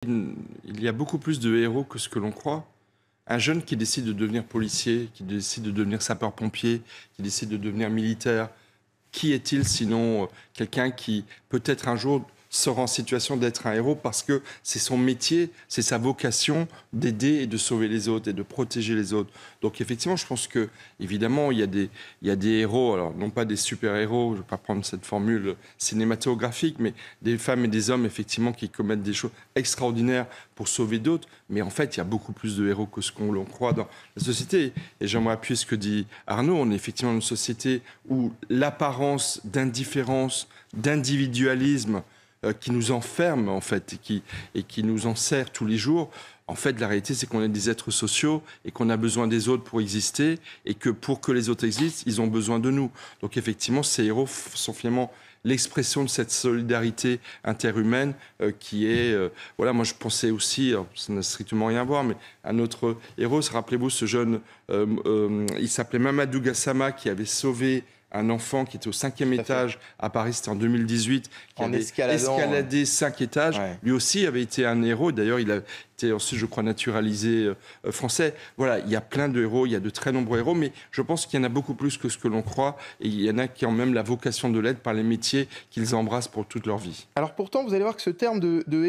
Il y a beaucoup plus de héros que ce que l'on croit. Un jeune qui décide de devenir policier, qui décide de devenir sapeur-pompier, qui décide de devenir militaire, qui est-il sinon quelqu'un qui peut-être un jour sera en situation d'être un héros parce que c'est son métier, c'est sa vocation d'aider et de sauver les autres et de protéger les autres. Donc effectivement, je pense que évidemment il y a des héros, alors non pas des super-héros, je ne vais pas prendre cette formule cinématographique, mais des femmes et des hommes effectivement qui commettent des choses extraordinaires pour sauver d'autres. Mais en fait, il y a beaucoup plus de héros que ce qu'on l'on croit dans la société. Et j'aimerais appuyer ce que dit Arnaud. On est effectivement une société où l'apparence d'indifférence, d'individualisme qui nous enferme en fait et qui nous enserre tous les jours. En fait, la réalité, c'est qu'on est des êtres sociaux et qu'on a besoin des autres pour exister et que pour que les autres existent, ils ont besoin de nous. Donc effectivement, ces héros sont finalement l'expression de cette solidarité interhumaine qui est... voilà, moi je pensais aussi, ça n'a strictement rien à voir, mais un autre héros, rappelez-vous ce jeune, il s'appelait Mamadou Gassama qui avait sauvé un enfant qui était au 5e étage à Paris, c'était en 2018, qui avait escaladé 5 étages. Ouais. Lui aussi avait été un héros. D'ailleurs, il a été ensuite, je crois, naturalisé français. Voilà, il y a plein de héros, il y a de très nombreux héros, mais je pense qu'il y en a beaucoup plus que ce que l'on croit. Et il y en a qui ont même la vocation de l'aide par les métiers qu'ils embrassent pour toute leur vie. Alors pourtant, vous allez voir que ce terme de héros